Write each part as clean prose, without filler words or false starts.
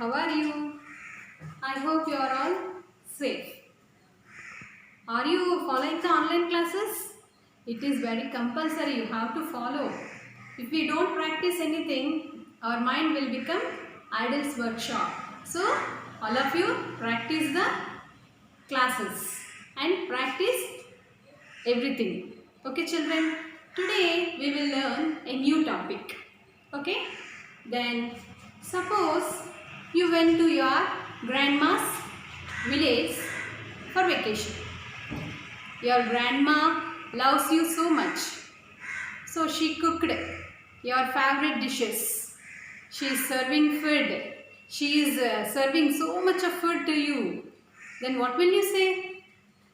How are you? I hope you are all safe. Are you following the online classes? It is very compulsory. You have to follow. If we don't practice anything, our mind will become idle's workshop. So, all of you practice the classes and practice everything. Okay, children? Today we will learn a new topic. Okay? Then, suppose you went to your grandma's village for vacation. Your grandma loves you so much. So she cooked your favorite dishes. She is serving food. She is serving so much of food to you. Then what will you say?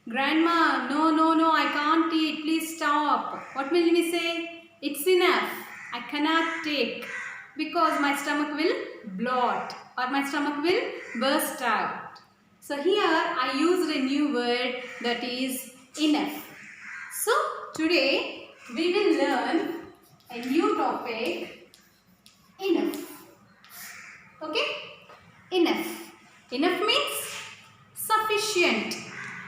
Grandma, no, I can't eat. Please stop. What will we say? It's enough. I cannot take because my stomach will bloat or my stomach will burst out. So here I used a new word that is enough. So today we will learn a new topic, enough. Okay? Enough. Enough means sufficient,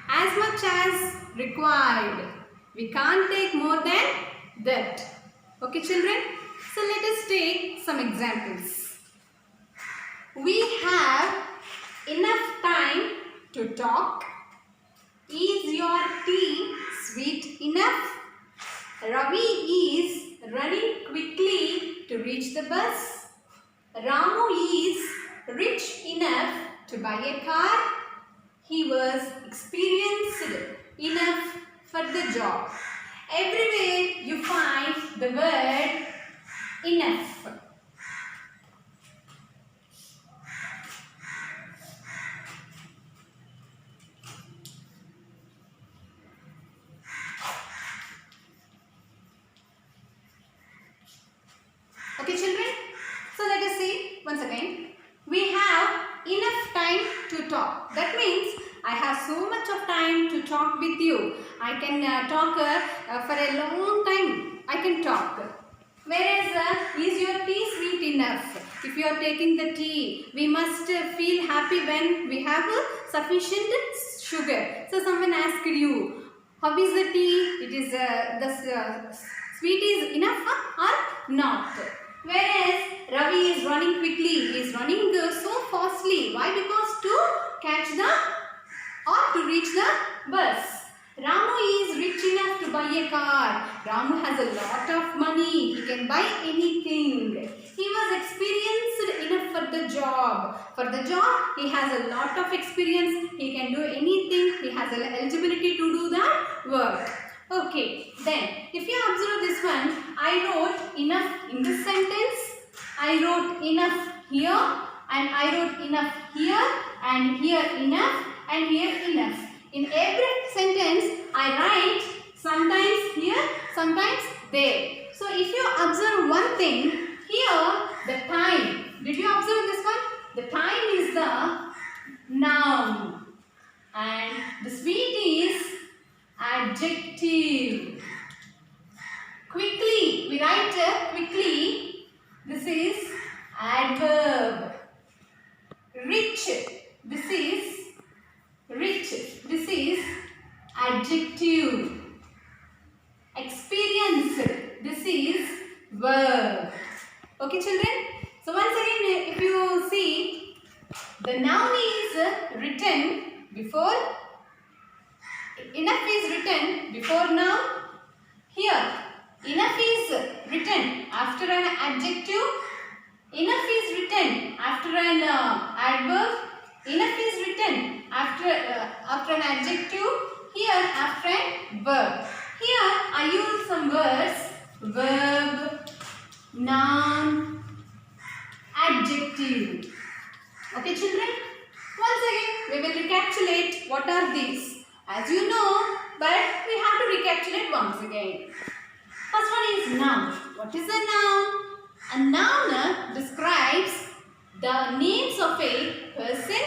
as much as required. We can't take more than that. Okay, children? So let us take some examples. We have enough time to talk. Is your tea sweet enough? Ravi is running quickly to reach the bus. Ramu is rich enough to buy a car. He was experienced enough for the job. Everywhere you find the word enough. Okay, children? So let us see once again. We have enough time to talk. That means I have so much of time to talk with you. I can talk for a long time. I can talk. Whereas, is your tea sweet enough? If you are taking the tea, we must feel happy when we have sufficient sugar. So someone asked you, how is the tea? It is the sweet is enough or not? Whereas Ravi is running quickly. He is running so fastly. Why? Because to catch the or to reach the bus. Ramu is rich enough to buy a car. Ramu has a lot of money. He can buy anything. He was experienced enough for the job. For the job, he has a lot of experience. He can do anything. He has an eligibility to do that work. Okay, then if you observe this one, I wrote enough in this sentence. I wrote enough here and I wrote enough here and here enough and here enough. In every sentence, I write sometimes here, sometimes there. So if you observe one thing, here the time. Did you observe this one? The time is the noun and the sweet is adjective. Quickly, we write quickly. This is adverb. Rich, this is rich. This is adjective. Experienced, this is verb. Okay, children? So once again, if you see, the noun is written before. Enough is written before noun. Here, enough is written after an adjective. Enough is written after an adverb. Enough is written after an adjective. Here, after a verb. Here, I use some words. Verb, noun, adjective. Okay, children? Once again, we will recapitulate what are these. As you know, but we have to recapitulate once again. First one is noun. What is a noun? A noun describes the names of a person,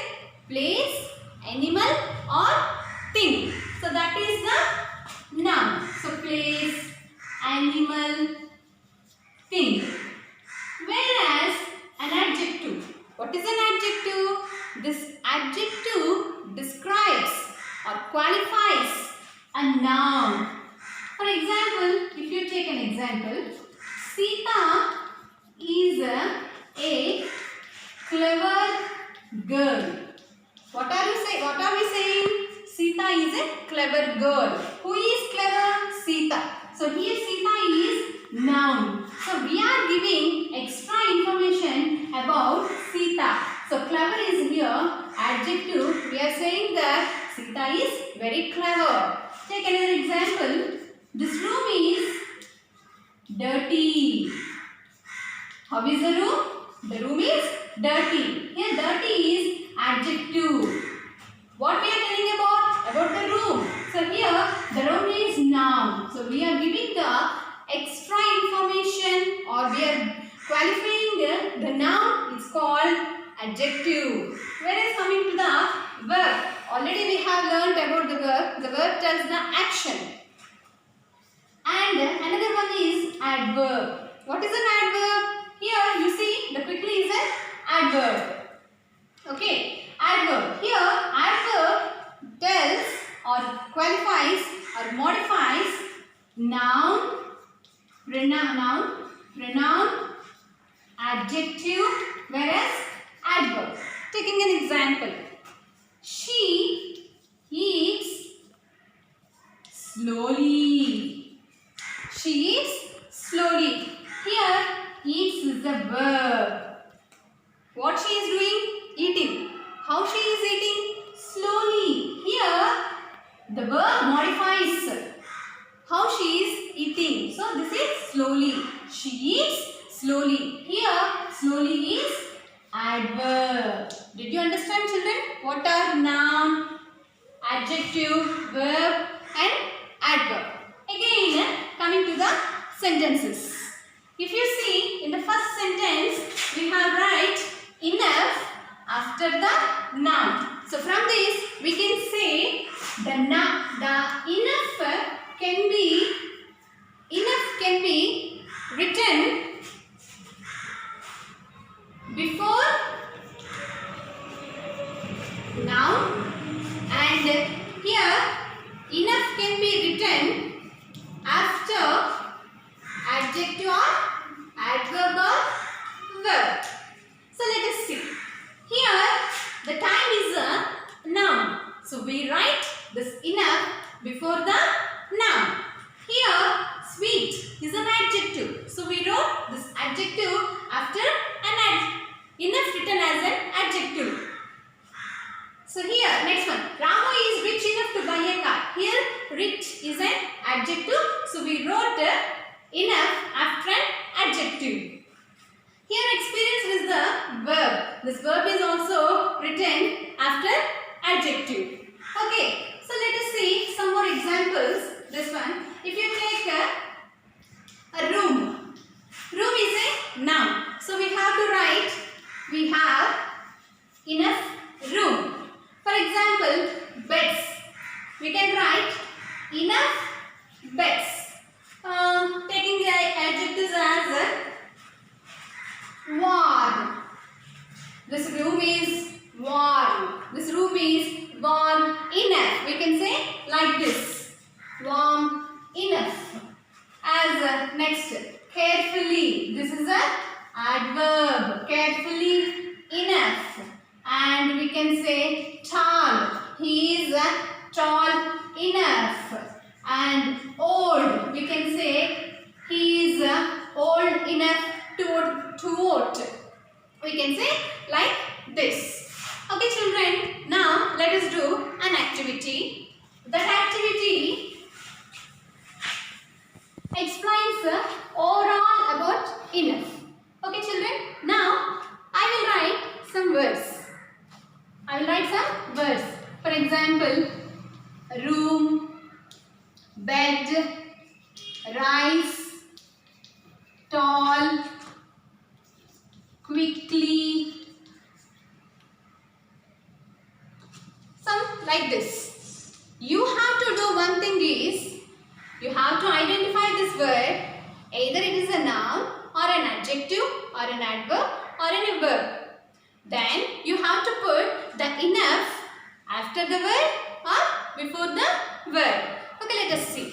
place, animal or thing. So that is the noun. So place, animal, thing. Whereas an adjective. What is an adjective? this adjective describes or qualifies a noun. For example, if you take an example, Sita is a clever girl. What are we saying? Sita is a clever girl. Who is clever? Sita. So here Sita is noun. So we are giving extra information about Sita. So clever is here adjective. We are saying that Sita is very clever. Take another example. This room is dirty. How is the room? The room is dirty. Here dirty is adjective. What we are telling about the room. So here the room is noun. So we are giving the extra information or we are qualifying the noun. It's called adjective. Whereas coming to the verb. Already we have learned about the verb. The verb tells the action. And another one is adverb. What is an adverb? Here you see the quickly is an adverb. Okay, adverb. Here adverb tells or qualifies or modifies noun, pronoun, adjective, whereas adverb. Taking an example. She eats slowly. She eats slowly. Here eats is the verb. What she is doing? Eating. How she is eating? Slowly. Here the verb modifies how she is eating. So this is slowly. She eats slowly. Here slowly is adverb. Did you understand, children? What are noun, adjective, verb and adverb? Again coming to the sentences. If you see in the first sentence we have write enough after the noun. So from this we can say the enough can be written before noun and here enough can be written after adjective or adverb or verb. So let us see. Here the time is a noun. So we write this enough before the noun. Here sweet is an adjective. So we wrote this adjective after an adjective. Enough written as an adjective. So here next one. Rama is rich enough to buy a car. Here rich is an adjective. So we wrote enough after an adjective. Here experience is the verb. This verb is also written after adjective. Okay. So let us see some more examples. This one. If you take a room. Room is a noun. So we have to write we have enough room. For example, beds. We can write enough beds. Taking the adjectives as warm. This room is warm. This room is warm enough. We can say like this. Warm enough. As next, carefully. This is a adverb. Carefully enough. And we can say tall. He is tall enough. And old. We can say he is old enough to vote. We can say like this. Okay children, now let us do an activity. That activity explains overall about enough. Okay children, now I will write some words. For example, room, bed, rice, tall, quickly, some like this. You have to do one thing is, you have to identify this word, either it is a noun or an adjective or an adverb or a verb. Then you have to put the after the word or before the word? Okay, let us see.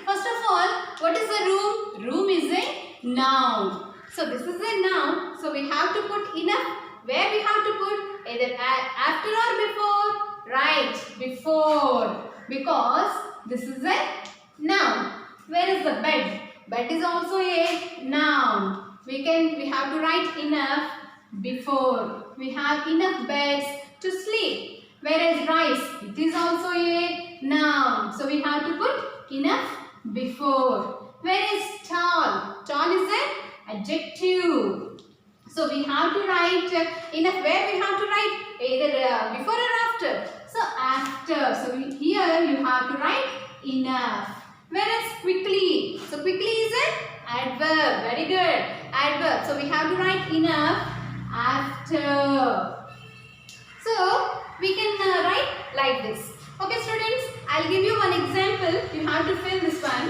First of all, what is a room? Room is a noun. So this is a noun. So we have to put enough. Where we have to put? Either after or before? Right, before. Because this is a noun. Where is the bed? Bed is also a noun. We have to write enough before. We have enough beds to sleep. Whereas rice, it is also a noun. So we have to put enough before. Where is tall? Tall is an adjective. So we have to write enough. Where we have to write? Either before or after. So after. So here you have to write enough. Whereas quickly. So quickly is an adverb. Very good. Adverb. So we have to write enough after. So we can write like this. Okay students, I'll give you one example. You have to fill this one.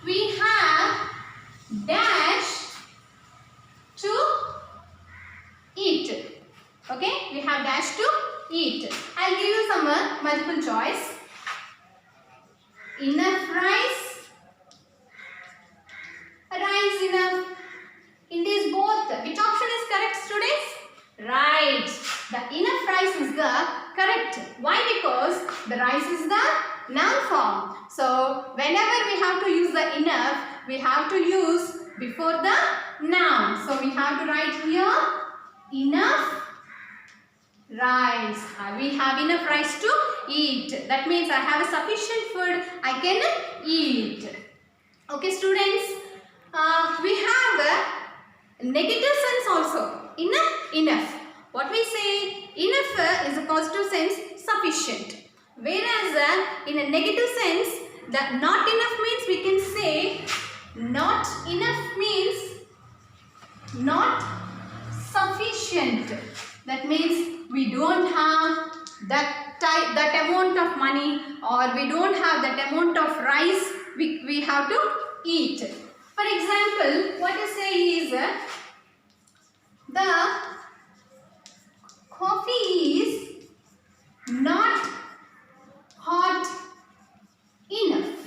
We have dash to eat. Okay, we have dash to eat. I'll give you some multiple choice. Enough rice. Rice enough. In these both, which option is correct students? Right. The enough rice is the correct. Why? Because the rice is the noun form. So whenever we have to use the enough, we have to use before the noun. So we have to write here enough rice. We have enough rice to eat. That means I have a sufficient food I can eat. Okay students, we have a negative sense also. Enough. What we say, enough is a positive sense, sufficient. Whereas in a negative sense, that not enough means we can say not enough means not sufficient. That means we don't have that amount of money, or we don't have that amount of rice we have to eat. For example, what I say is the coffee is not hot enough.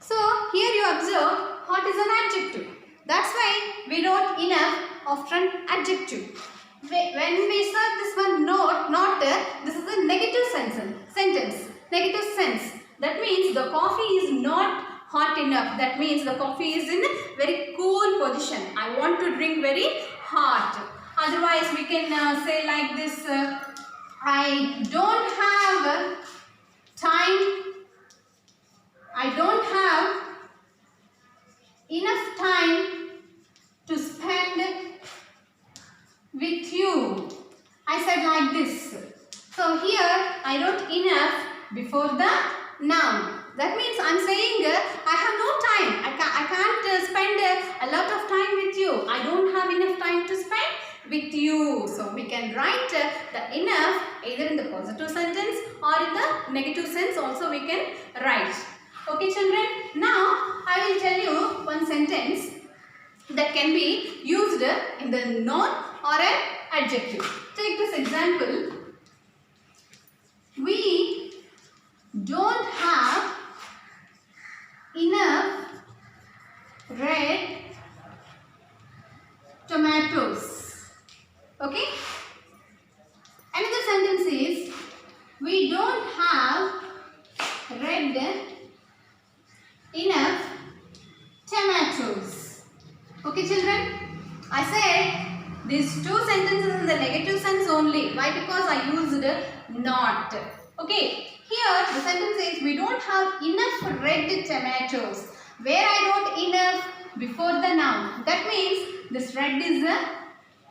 So here you observe hot is an adjective. That's why we wrote enough after an adjective. When we start this one not this is a negative sentence. Negative sense. That means the coffee is not hot enough. That means the coffee is in a very cool position. I want to drink very hot. Otherwise we can say like this, I don't have time. I don't have enough time to spend with you. I said like this. So here I wrote enough before the noun. That means I'm saying I have no time. I can't spend a lot of time with you. I don't have enough time to spend with you. So we can write the enough either in the positive sentence or in the negative sense also we can write. Okay children, now I will tell you one sentence that can be used in the noun or an adjective. Take this example. We don't have enough red tomatoes. Okay? Another sentence is we don't have red enough tomatoes. Okay children? I said these two sentences in the negative sense only. Why? Because I used not. Okay. Here the sentence is we don't have enough red tomatoes. Where I wrote enough before the noun. That means this red is a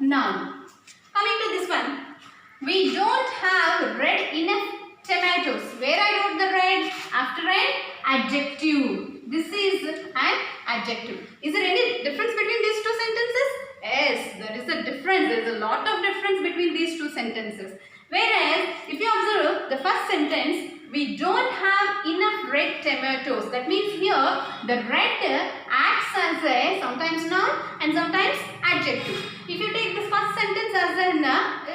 noun. Coming to this one. We don't have red enough tomatoes. Where I wrote the red after an adjective. This is an adjective. Is there any difference between these two sentences? Yes, there is a difference. There is a lot of difference between these two sentences. Whereas, if you observe the first sentence, we don't have enough red tomatoes. That means here, the red acts as a sometimes noun and sometimes adjective. If you take this first sentence as a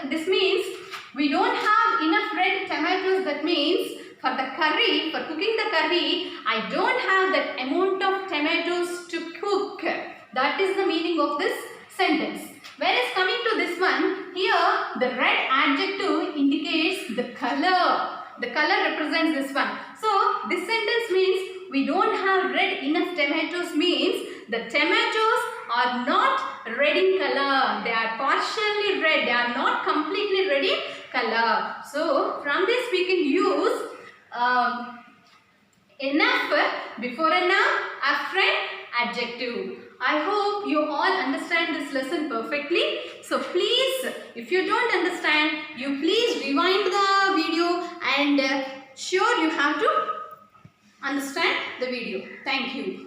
this means we don't have means for the curry, for cooking the curry, I don't have that amount of tomatoes to cook. That is the meaning of this sentence. Whereas coming to this one, here the red adjective indicates the color. The color represents this one. So this sentence means we don't have red enough tomatoes means the tomatoes are not red in color. They are partially red. They are not completely red in color. So from this we can use enough before a noun, after an adjective. I hope you all understand this lesson perfectly. So please, if you don't understand, you please rewind the video and sure you have to understand the video. Thank you.